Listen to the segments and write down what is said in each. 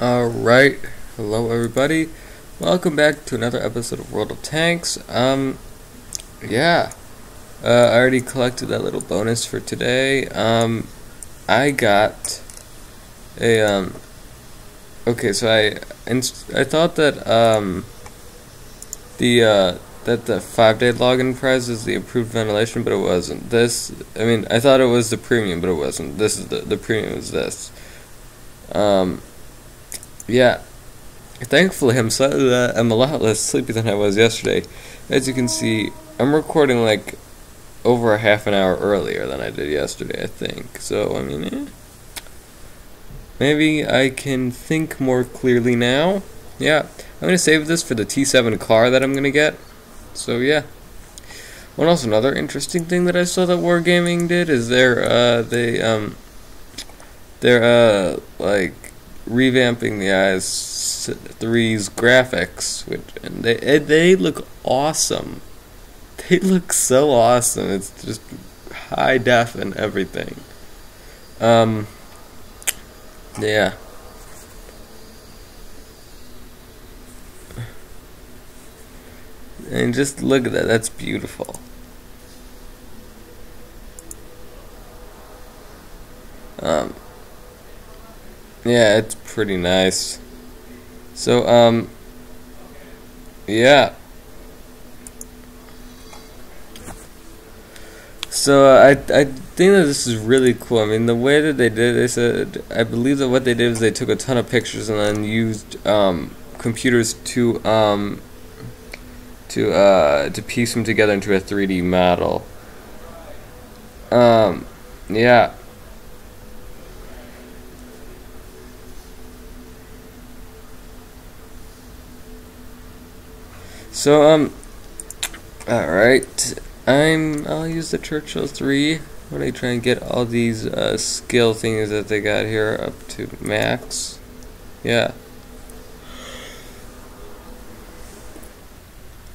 Alright, hello everybody. Welcome back to another episode of World of Tanks. Yeah. I already collected that little bonus for today. I got a, okay, so I thought that, the 5-day login prize is the improved ventilation, but it wasn't. I thought it was the premium, but it wasn't. This is the premium is this. Yeah. Thankfully, I'm a lot less sleepy than I was yesterday. As you can see, I'm recording like over a half an hour earlier than I did yesterday, I think. So, maybe I can think more clearly now. Yeah, I'm going to save this for the T7 car that I'm going to get. So, yeah. Well, also another interesting thing that I saw that Wargaming did is they're like revamping the IS-3's graphics, and they look awesome. They look so awesome. It's just high def and everything. Yeah. And just look at that. That's beautiful. Yeah, it's pretty nice. So, yeah. So, I think that this is really cool. I mean, the way that they did it, I believe that what they did is they took a ton of pictures and then used, computers to piece them together into a 3D model. Yeah. So, alright, I'll use the Churchill 3 when I try and get all these, skill things that they got here up to max. Yeah.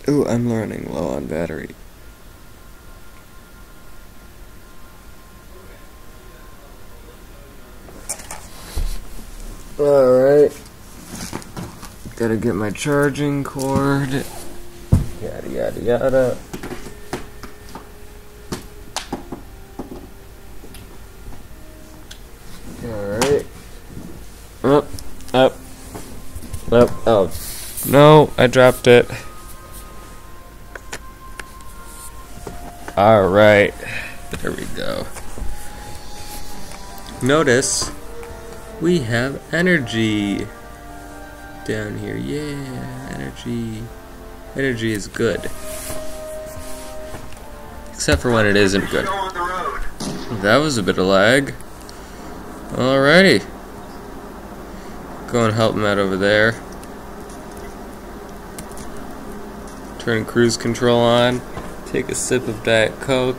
Ooh, I'm running low on battery. Alright. Gotta get my charging cord. Yada yada yada. Alright. Up. Oh. No, I dropped it. Alright. There we go. Notice we have energy down here. Yeah, energy. Energy is good. Except for when it isn't good. That was a bit of lag. Alrighty. Go and help him out over there. Turn cruise control on. Take a sip of Diet Coke.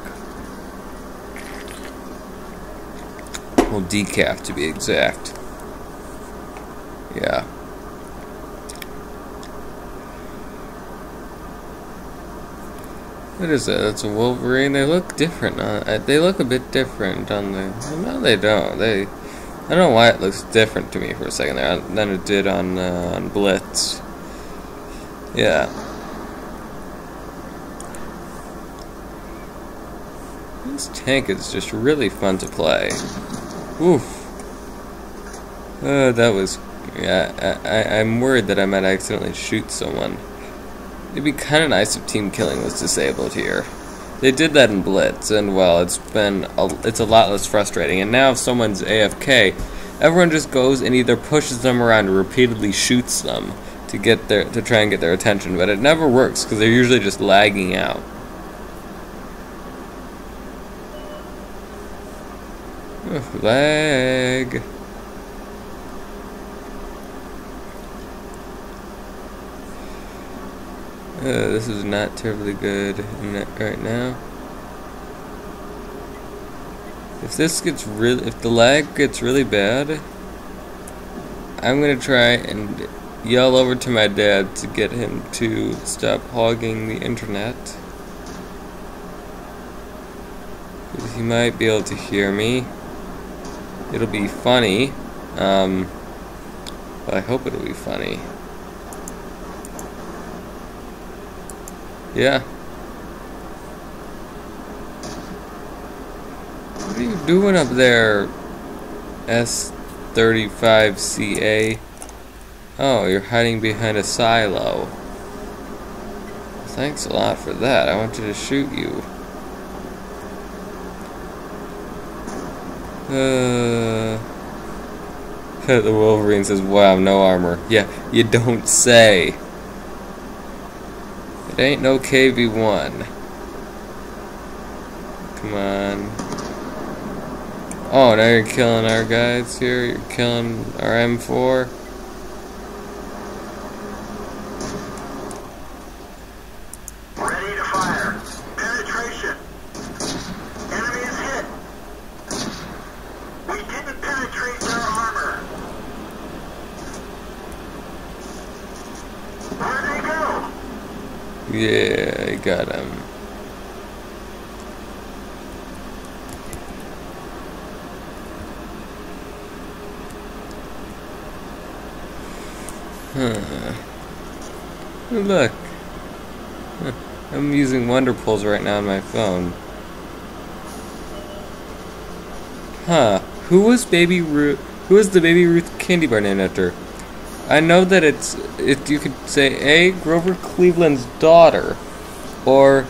Well, decaf to be exact. Yeah. What is that? That's a Wolverine. They look different. They look a bit different on the. No, they don't. I don't know why it looks different to me for a second there than it did on Blitz. Yeah. This tank is just really fun to play. Oof. That was. Yeah. I'm worried that I might accidentally shoot someone. It'd be kind of nice if team killing was disabled here. They did that in Blitz, and well, it's a lot less frustrating. And now if someone's AFK, everyone just goes and either pushes them around or repeatedly shoots them to try and get their attention. But it never works because they're usually just lagging out. Ugh, lag. This is not terribly good right now. If the lag gets really bad, I'm gonna try and yell over to my dad to get him to stop hogging the internet. Because he might be able to hear me. It'll be funny. But I hope it'll be funny. Yeah. What are you doing up there, S35CA? Oh, you're hiding behind a silo. Thanks a lot for that. I wanted to shoot you. The Wolverine says, wow, no armor. Yeah, you don't say. It ain't no KV-1. Come on. Oh, now you're killing our guys here? You're killing our M4? Ready to fire. Penetration. Enemy is hit. We didn't penetrate their armor. Where'd they go? Yeah, I got him. Look. I'm using Wonder Pulse right now on my phone. Huh. Who was Baby Ruth? Who is the Baby Ruth candy bar named after? I know that you could say A, Grover Cleveland's daughter, or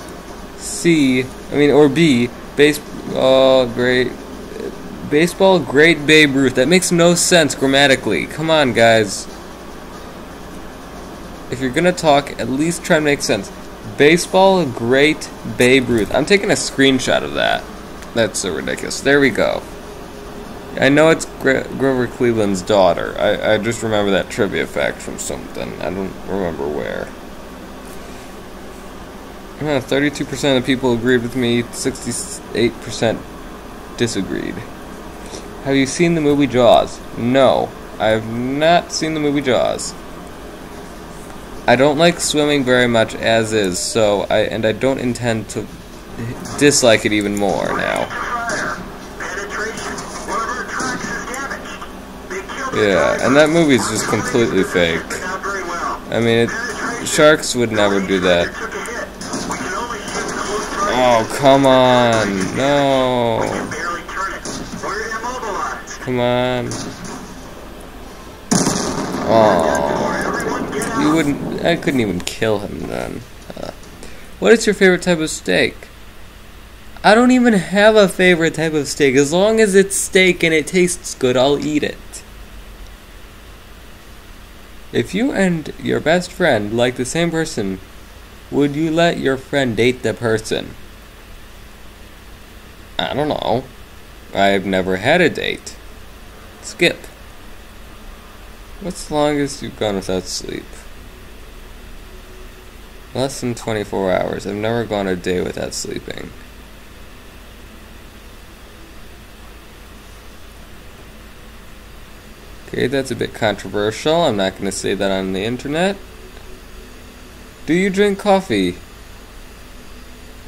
B, baseball great Babe Ruth. That makes no sense grammatically. Come on, guys. If you're gonna talk, at least try and make sense. Baseball great Babe Ruth. I'm taking a screenshot of that. That's so ridiculous. There we go. I know it's Grover Cleveland's daughter. I just remember that trivia fact from something. I don't remember where. 32% of the people agreed with me, 68% disagreed. Have you seen the movie Jaws? No, I have not seen the movie Jaws. I don't like swimming very much as is, I don't intend to dislike it even more now. Yeah, and that movie's just completely fake. I mean, sharks would never do that. Oh, come on. No. Come on. Oh. You wouldn't... I couldn't even kill him then. What is your favorite type of steak? I don't even have a favorite type of steak. As long as it's steak and it tastes good, I'll eat it. If you and your best friend like the same person, would you let your friend date the person? I don't know. I've never had a date. Skip. What's the longest you've gone without sleep? Less than 24 hours. I've never gone a day without sleeping. Okay, that's a bit controversial. I'm not going to say that on the internet. Do you drink coffee?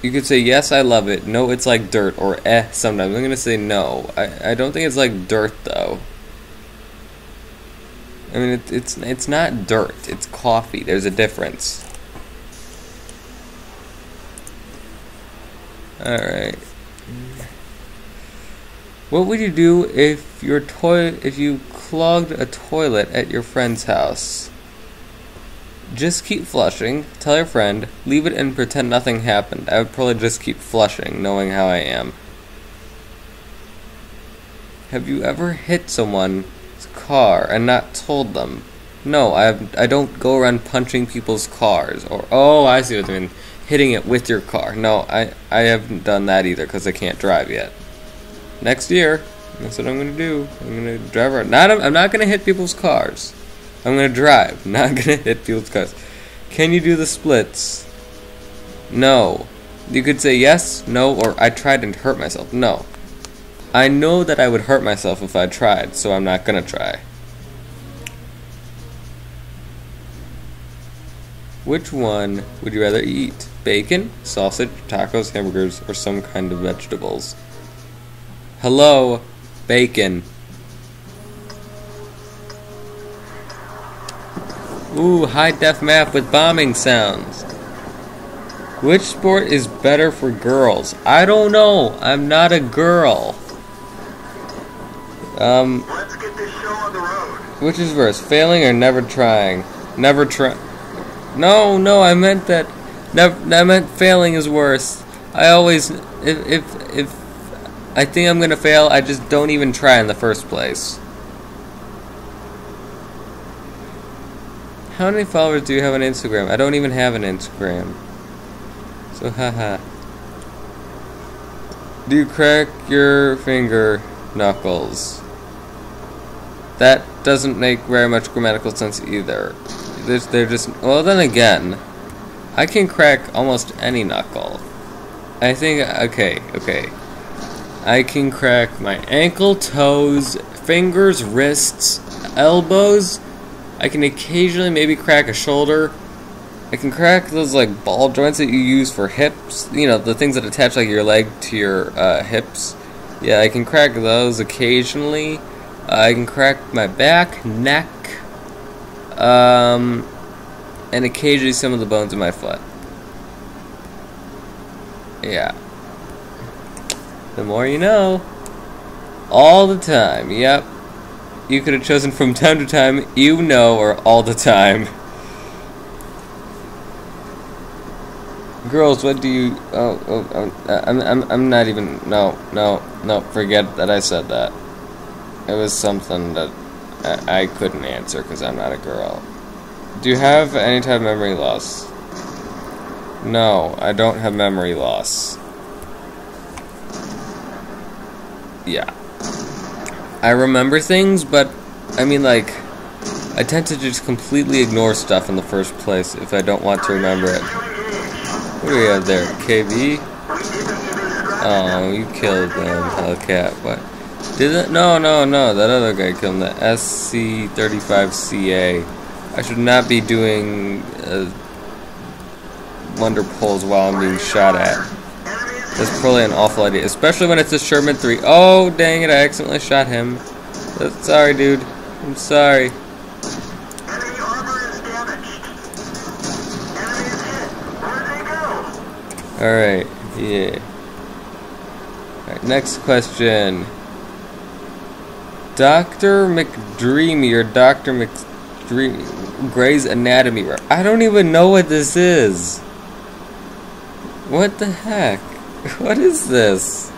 You could say yes, I love it. No, it's like dirt. Or sometimes. I'm going to say no. I don't think it's like dirt, though. I mean, it's not dirt. It's coffee. There's a difference. Alright. What would you do if you clogged a toilet at your friend's house? Just keep flushing, tell your friend, leave it and pretend nothing happened. I would probably just keep flushing, knowing how I am. Have you ever hit someone's car and not told them? No, I don't go around punching people's cars. Or, oh, I see what you mean. Hitting it with your car. No, I haven't done that either because I can't drive yet. Next year, that's what I'm going to do. I'm going to drive around. I'm not going to hit people's cars. I'm going to drive, not going to hit people's cars. Can you do the splits? No. You could say yes, no, or I tried and hurt myself. No. I know that I would hurt myself if I tried, so I'm not going to try. Which one would you rather eat? Bacon, sausage, tacos, hamburgers, or some kind of vegetables? Hello, bacon. Ooh, high-def map with bombing sounds. Which sport is better for girls? I don't know. I'm not a girl. Let's get this show on the road. Which is worse, failing or never trying? Never try. No, I meant that. I meant failing is worse. I always, if I think I'm gonna fail, I just don't even try in the first place. How many followers do you have on Instagram? I don't even have an Instagram. So haha. Do you crack your finger knuckles? That doesn't make very much grammatical sense either. They're just, well then again, I can crack almost any knuckle. I think, okay. I can crack my ankle, toes, fingers, wrists, elbows. I can occasionally maybe crack a shoulder. I can crack those like ball joints that you use for hips. You know, the things that attach like your leg to your hips. Yeah, I can crack those occasionally. I can crack my back, neck, and occasionally some of the bones in my foot. Yeah. The more you know. All the time, yep. You could have chosen from time to time, you know, or all the time. Girls, what do you... I'm not even... No, forget that I said that. It was something that I couldn't answer because I'm not a girl. Do you have any type of memory loss? No, I don't have memory loss. Yeah. I remember things, but, I mean, like, I tend to just completely ignore stuff in the first place if I don't want to remember it. What do we have there? KV? Oh, you killed them, Hellcat. What? Did it? No, that other guy killed him, the SC-35CA. I should not be doing wonder pulls while I'm being shot at. That's probably an awful idea, especially when it's a Sherman 3. Oh, dang it, I accidentally shot him. Sorry, dude. I'm sorry. Enemy armor is damaged. Enemy is hit. Where'd they go? Alright, yeah. Alright, next question. Dr. McDreamy or Dr. McDreamy. Grey's Anatomy. I don't even know what this is. What the heck? What is this?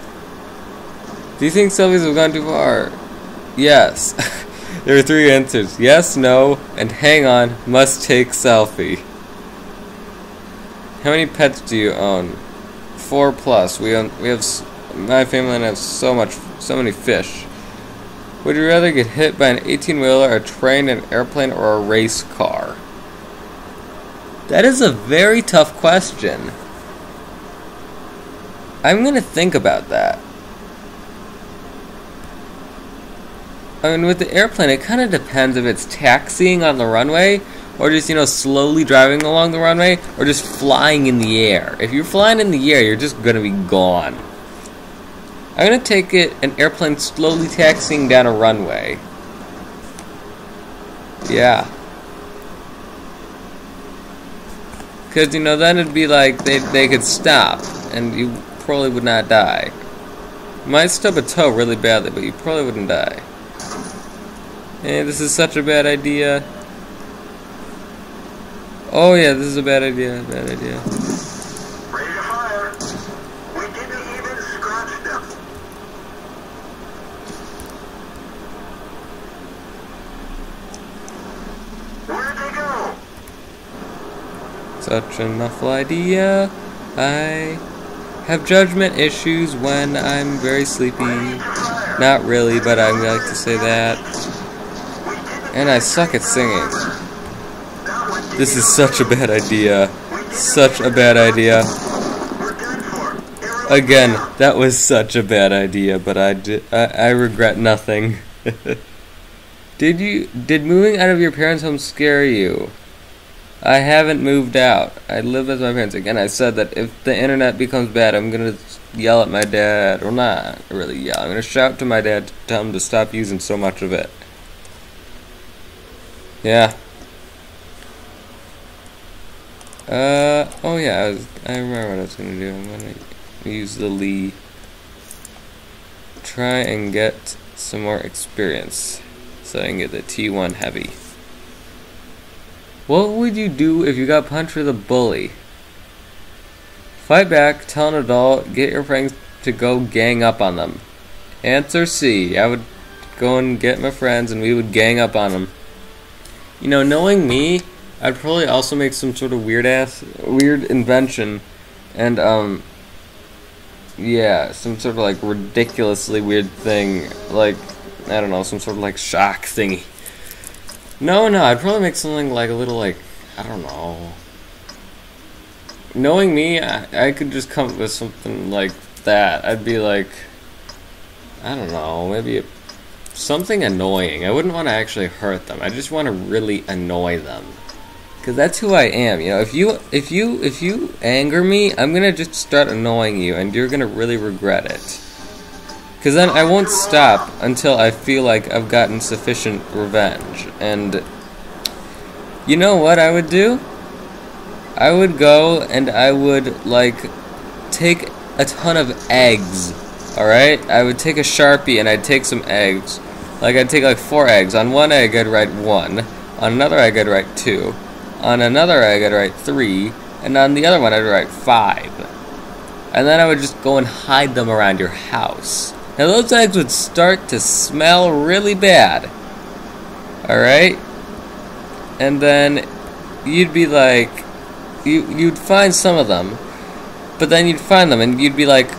Do you think selfies have gone too far? Yes. There are 3 answers. Yes, no, and hang on, must take selfie. How many pets do you own? 4+. We have my family and I have so many fish. Would you rather get hit by an 18-wheeler, a train, an airplane, or a race car? That is a very tough question. I'm gonna think about that. I mean, with the airplane, it kind of depends if it's taxiing on the runway, or just, you know, slowly driving along the runway, or just flying in the air. If you're flying in the air, you're just gonna be gone. I'm gonna take an airplane slowly taxiing down a runway. Yeah. Because, you know, then it'd be like they could stop, and you probably would not die. You might stub a toe really badly, but you probably wouldn't die. Hey, this is such a bad idea. Oh yeah, this is a bad idea, Ready to fire. We didn't even scratch them. Where'd they go? Such an awful idea. I have judgment issues when I'm very sleepy. Not really, but I like to say that. And I suck at singing. This is such a bad idea. Such a bad idea. Again, that was such a bad idea, but I regret nothing. Did moving out of your parents' home scare you? I haven't moved out. I live with my parents. Again, I said that if the internet becomes bad, I'm gonna yell at my dad. Or not really yell. I'm gonna shout to my dad to tell him to stop using so much of it. Yeah. Oh yeah, I remember what I was gonna do. I'm gonna use the Lee. Try and get some more experience so I can get the T1 heavy. What would you do if you got punched with a bully? Fight back, tell an adult, get your friends to go gang up on them. Answer C. I would go and get my friends and we would gang up on them. You know, knowing me, I'd probably also make some sort of weird invention and yeah, some sort of like ridiculously weird thing, like, I don't know, some sort of like shock thingy. No, I'd probably make something like a little like, I don't know. Knowing me, I could just come up with something like that. I'd be like, I don't know, maybe something annoying. I wouldn't want to actually hurt them. I just want to really annoy them. Cause that's who I am, you know. If you anger me, I'm gonna just start annoying you, and you're gonna really regret it. Cause then I won't stop until I feel like I've gotten sufficient revenge. And you know what I would do? I would go and I would like take a ton of eggs. All right, I would take a Sharpie and I'd take some eggs. Like I'd take like 4 eggs. On one egg I'd write 1. On another egg I'd write 2. On another egg, I'd write 3, and on the other one, I'd write 5. And then I would just go and hide them around your house. Now, those eggs would start to smell really bad. Alright? And then you'd be like, you'd find some of them, but then you'd find them, and you'd be like,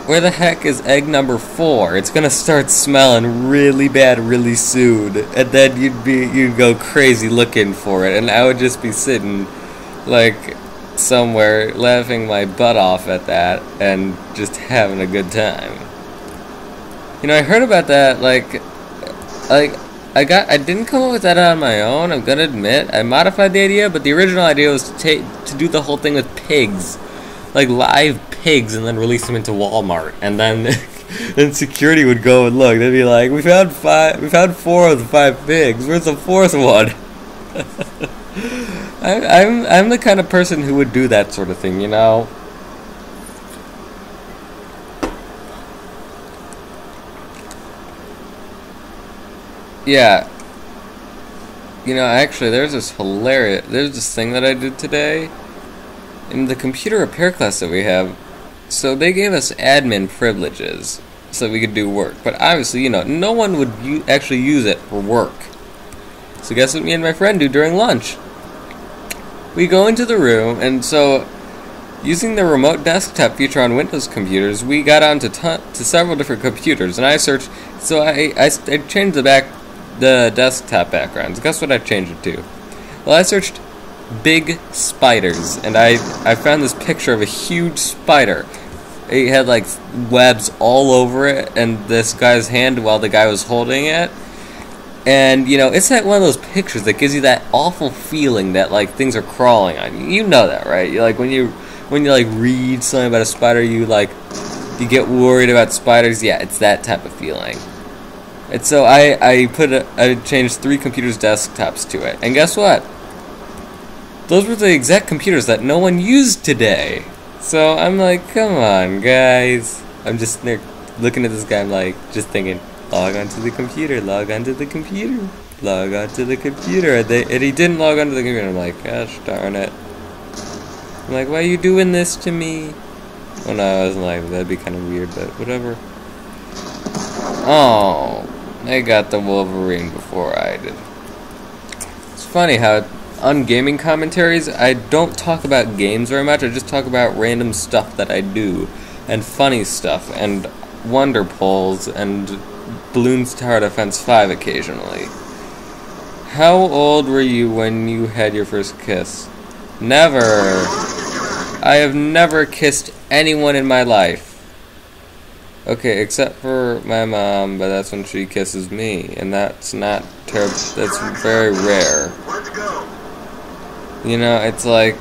where the heck is egg number 4? It's gonna start smelling really bad really soon. And then you'd go crazy looking for it, and I would just be sitting like somewhere laughing my butt off at that and just having a good time. You know, I heard about that like I didn't come up with that on my own, I'm gonna admit. I modified the idea, but the original idea was to do the whole thing with pigs. Like live pigs, and then release them into Walmart, and then then security would go and look. They'd be like, we found 4 of the 5 pigs. Where's the 4th one? I'm the kind of person who would do that sort of thing, you know. Yeah. You know, actually, there's this thing that I did today in the computer repair class that we have. So they gave us admin privileges so we could do work. But obviously, you know, no one would actually use it for work. So guess what me and my friend do during lunch? We go into the room, and so using the remote desktop feature on Windows computers, we got onto to several different computers, and I searched. So I changed the desktop backgrounds. Guess what I changed it to? Well, I searched big spiders, and I found this picture of a huge spider. It had like webs all over it, and this guy's hand while the guy was holding it. And you know, it's like one of those pictures that gives you that awful feeling that like things are crawling on you. You know that, right? You're like when you like read something about a spider, you get worried about spiders. Yeah, it's that type of feeling. And so I changed 3 computers' desktops to it, and guess what? Those were the exact computers that no one used today. So I'm like, come on, guys. I'm just there looking at this guy. I'm like, just thinking, log onto the computer, log onto the computer, log onto the computer. And he didn't log onto the computer. I'm like, gosh darn it. I'm like, why are you doing this to me? Oh no, I wasn't like, that'd be kind of weird, but whatever. Oh, they got the Wolverine before I did. It's funny how on gaming commentaries, I don't talk about games very much. I just talk about random stuff that I do, and funny stuff, and Wonder Poles, and Bloons Tower Defense 5 occasionally. How old were you when you had your first kiss? Never. I have never kissed anyone in my life. Okay, except for my mom, but that's when she kisses me, and that's not terrible. That's very rare. Let's go. You know, it's like,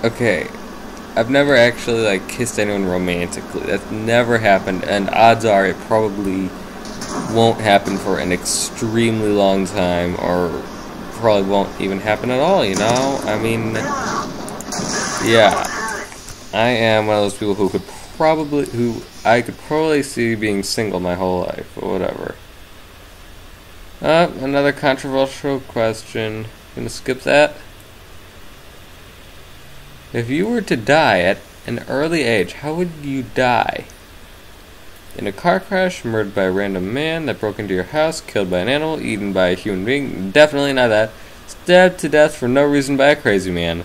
okay, I've never actually like kissed anyone romantically. That's never happened, and odds are it probably won't happen for an extremely long time, or probably won't even happen at all, you know? I mean, yeah. I am one of those people who I could probably see being single my whole life, but whatever. Another controversial question. Gonna skip that. If you were to die at an early age, how would you die? In a car crash, murdered by a random man that broke into your house, killed by an animal, eaten by a human being? Definitely not that. Stabbed to death for no reason by a crazy man.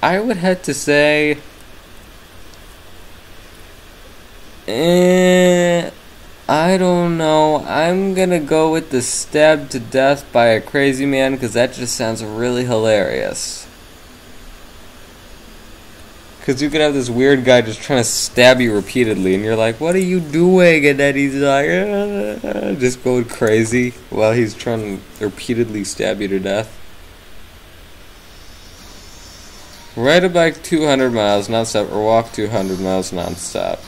I would have to say, I don't know. I'm gonna go with the stabbed to death by a crazy man because that just sounds really hilarious. Because you could have this weird guy just trying to stab you repeatedly, and you're like, what are you doing? And then he's like, just going crazy while he's trying to repeatedly stab you to death. Ride a bike 200 miles non-stop or walk 200 miles non-stop.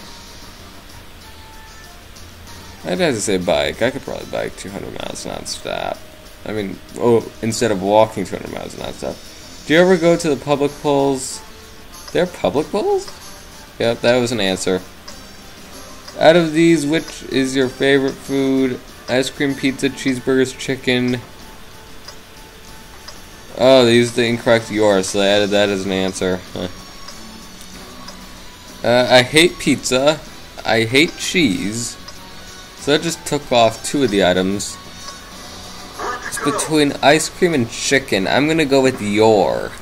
I'd have to say bike. I could probably bike 200 miles non-stop. I mean, instead of walking 200 miles non-stop. Do you ever go to the public pools? They're public pools? Yep, that was an answer. Out of these, which is your favorite food? Ice cream, pizza, cheeseburgers, chicken. Oh, they used the incorrect yours, so they added that as an answer. Huh. I hate pizza. I hate cheese. So that just took off 2 of the items. It's between ice cream and chicken. I'm gonna go with your.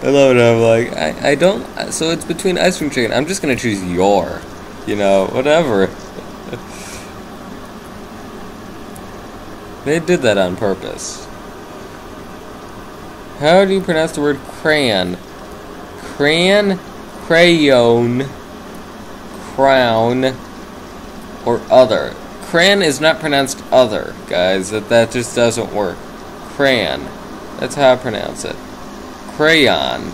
I love it. I'm like, I don't. So it's between ice cream and chicken. I'm just gonna choose your. You know, whatever. They did that on purpose. How do you pronounce the word crayon? Crayon, crayon, crown, or other. Crayon is not pronounced other, guys. That just doesn't work. Crayon. That's how I pronounce it. Crayon.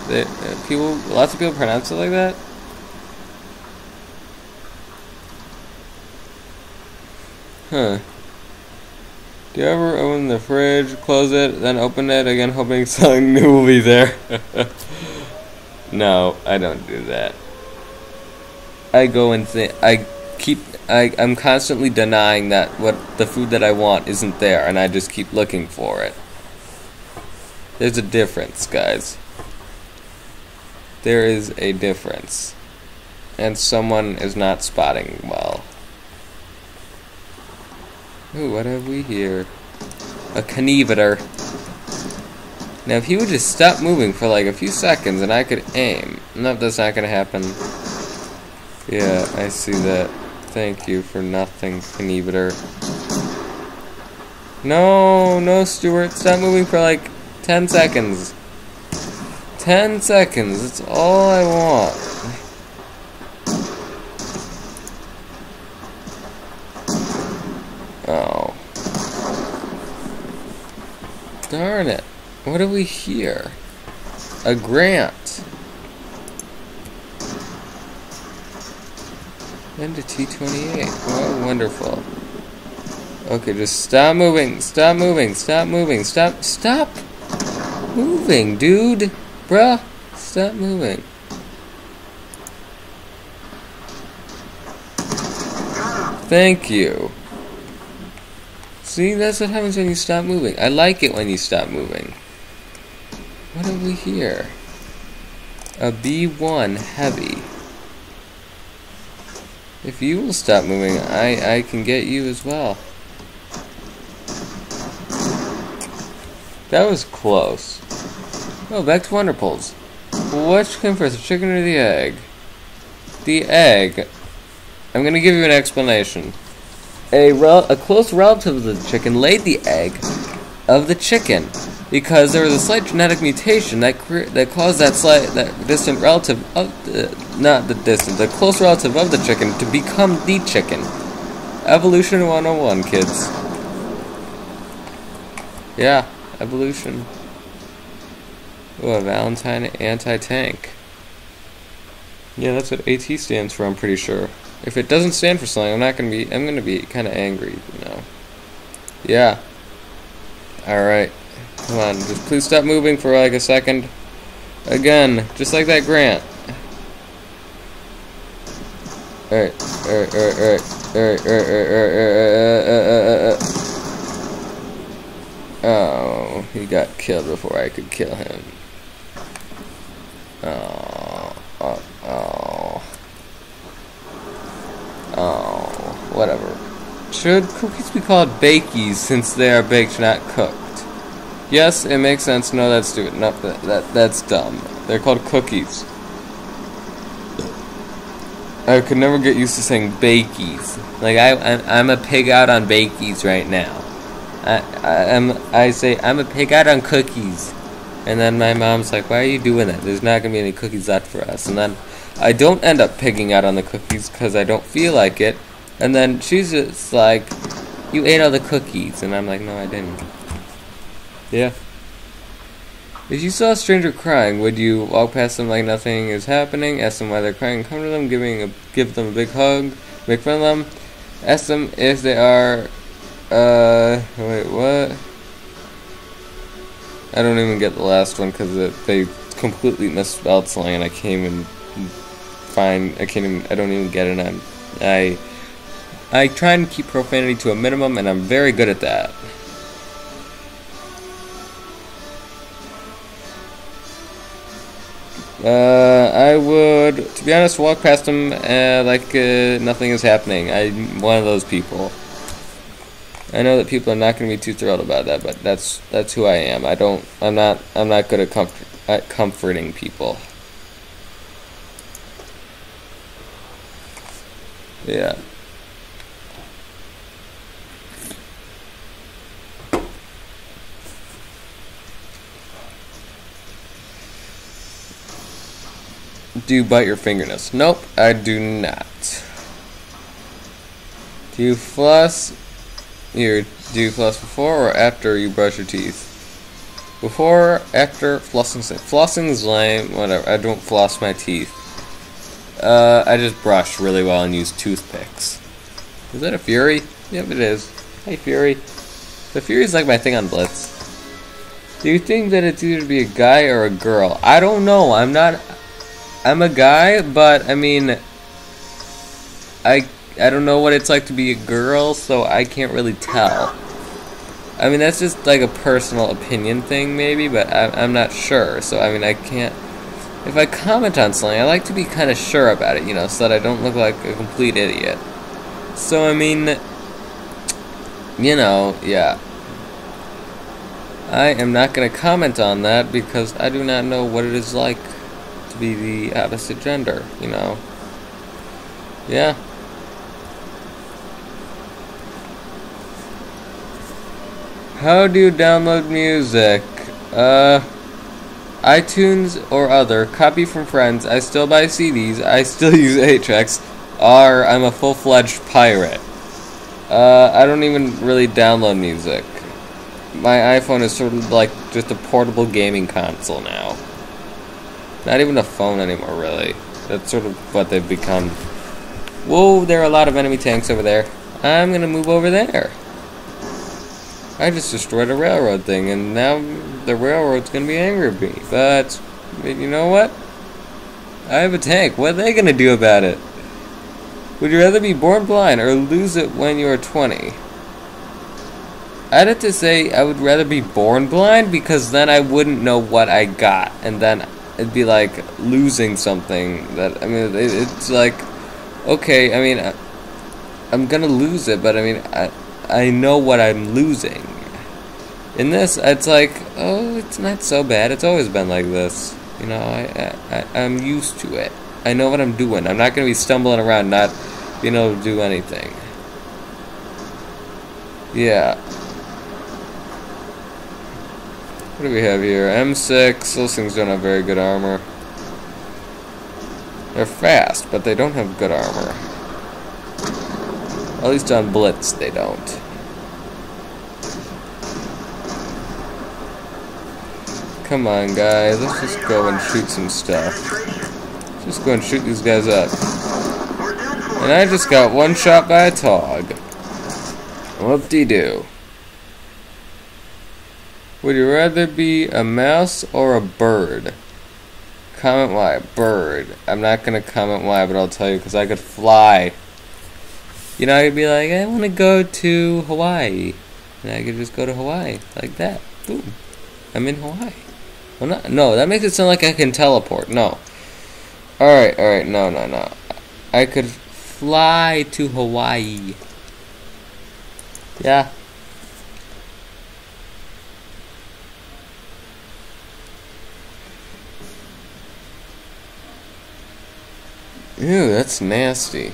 Lots of people pronounce it like that. Huh. Do you ever open the fridge, close it, then open it again, hoping something new will be there? No, I don't do that. I go and I'm constantly denying that the food that I want isn't there, and I just keep looking for it. There's a difference, guys. There is a difference. And someone is not spotting well. Ooh, what have we here? A Knieveter. Now, if he would just stop moving for like a few seconds and I could aim. No, that's not gonna happen. Yeah, I see that. Thank you for nothing, Knieveter. No, Stuart. Stop moving for like 10 seconds. 10 seconds. That's all I want. Oh. Darn it. What do we hear? A grant. And a T-28. Oh, wonderful. Okay, just stop moving. Stop moving. Stop moving. Stop moving, dude. Bruh. Stop moving. Thank you. See, that's what happens when you stop moving. I like it when you stop moving. What have we here? A B1 heavy. If you will stop moving, I can get you as well. That was close. Oh, back to Wonderpools. Which came first, the chicken or the egg? The egg. I'm going to give you an explanation. A close relative of the chicken laid the egg of the chicken because there was a slight genetic mutation that caused that distant relative of the close relative of the chicken to become the chicken. Evolution 101, kids. Yeah, evolution. Ooh, a Valentine anti-tank. Yeah, that's what AT stands for, I'm pretty sure. If it doesn't stand for something, I'm gonna be kinda angry, you know. Yeah. Alright. Come on, just please stop moving for like a second. Again, just like that Grant. Alright. Oh, he got killed before I could kill him. Oh, whatever. Should cookies be called bakies since they are baked, not cooked? Yes, it makes sense. No, that's stupid. No, that's dumb. They're called cookies. I could never get used to saying bakies. Like I'm a pig out on bakies right now. I say I'm a pig out on cookies, and then my mom's like, "Why are you doing that? There's not gonna be any cookies left for us." And then I don't end up pigging out on the cookies because I don't feel like it. And then she's just like, "You ate all the cookies," and I'm like, "No, I didn't." Yeah. If you saw a stranger crying, would you walk past them like nothing is happening, ask them why they're crying, come to them, give them a big hug, make fun of them, ask them if they are, wait, what? I don't even get the last one because they completely misspelled something and I can't even I don't even get it. I try and keep profanity to a minimum and I'm very good at that. I would, to be honest, walk past them like nothing is happening. I'm one of those people. I know that people are not going to be too thrilled about that, but that's who I am. I'm not good at comforting people. Yeah. Do you bite your fingernails? Nope, I do not. Do you floss? Do you floss before or after you brush your teeth? Before, after, flossing's lame. Whatever. I don't floss my teeth. I just brush really well and use toothpicks. Is that a Fury? Yep, it is. Hey, Fury. The Fury's like my thing on Blitz. Do you think that it's either to be a guy or a girl? I don't know. I'm a guy, but I mean, I don't know what it's like to be a girl, so I can't really tell. I mean, that's just like a personal opinion thing, maybe, but I'm not sure. So I mean, I can't. If I comment on something, I like to be kind of sure about it, you know, so that I don't look like a complete idiot. So I mean, you know, yeah. I am not going to comment on that because I do not know what it is like to be the opposite gender, you know. Yeah. How do you download music? iTunes or other. Copy from friends. I still buy CDs. I still use 8-tracks. Or I'm a full-fledged pirate. I don't even really download music. My iPhone is sort of like just a portable gaming console now. Not even a phone anymore, really. That's sort of what they've become. Whoa, there are a lot of enemy tanks over there. I'm gonna move over there. I just destroyed a railroad thing, and now the railroad's gonna be angry at me. But, you know what? I have a tank. What are they gonna do about it? Would you rather be born blind or lose it when you are 20? I'd have to say I would rather be born blind because then I wouldn't know what I got, and then it'd be like losing something that, I mean, it's like, okay, I mean, I'm gonna lose it, but I mean, I know what I'm losing. In this, it's like, oh, it's not so bad. It's always been like this. You know, I'm used to it. I know what I'm doing. I'm not gonna be stumbling around not being able to do anything. Yeah. What do we have here? M6. Those things don't have very good armor. They're fast, but they don't have good armor. At least on Blitz, they don't. Come on, guys. Let's just go and shoot some stuff. Just go and shoot these guys up. We're done for. And I just got one shot by a Tog. Whoop-de-doo. Would you rather be a mouse or a bird? Comment why. Bird. I'm not going to comment why, but I'll tell you because I could fly. You know, I'd be like, I want to go to Hawaii. And I could just go to Hawaii. Like that. Boom. I'm in Hawaii. Well, not, no, that makes it sound like I can teleport. No. Alright, no. I could fly to Hawaii. Yeah. Ew, that's nasty.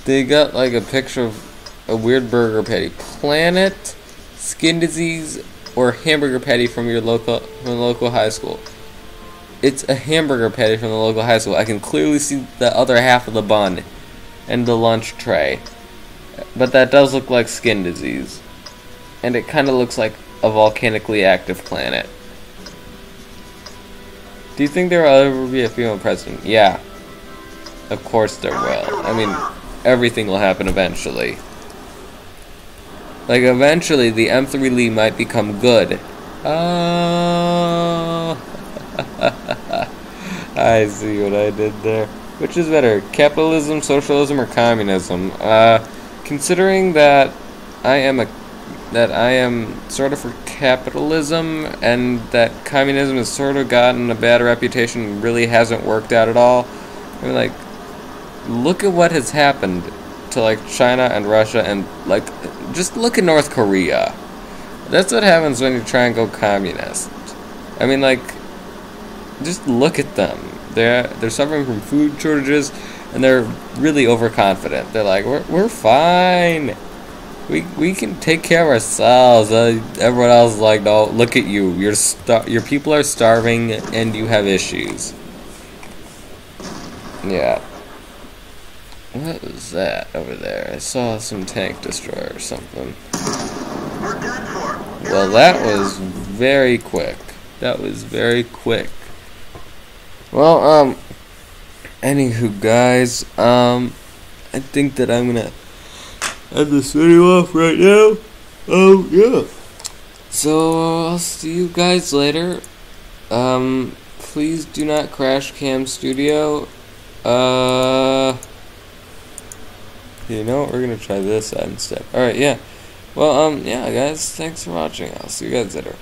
They got like a picture of a weird burger patty. Planet, skin disease, or hamburger patty from your local high school. It's a hamburger patty from the local high school. I can clearly see the other half of the bun and the lunch tray. But that does look like skin disease. And it kind of looks like a volcanically active planet. Do you think there will ever be a female president? Yeah. Of course there will. I mean, everything will happen eventually. Like, eventually, the M3 Lee might become good. Oh. I see what I did there. Which is better, capitalism, socialism, or communism? Considering that I am sort of for capitalism, and that communism has sort of gotten a bad reputation and really hasn't worked out at all. I mean, like, look at what has happened to, like, China and Russia, and, like, just look at North Korea. That's what happens when you try and go communist. I mean, like, just look at them. They're suffering from food shortages, and they're really overconfident. They're like, we're fine. We can take care of ourselves. Everyone else is like, no, look at you. Your people are starving, and you have issues. Yeah. What was that over there? I saw some tank destroyer or something. We're done for. Well, that was very quick. That was very quick. Well, anywho, guys, I think that I'm gonna end this video off right now. Yeah. So, I'll see you guys later. Please do not crash Cam Studio. You know what, we're gonna try this side instead. Alright, yeah. Well, yeah, guys, thanks for watching. I'll see you guys later.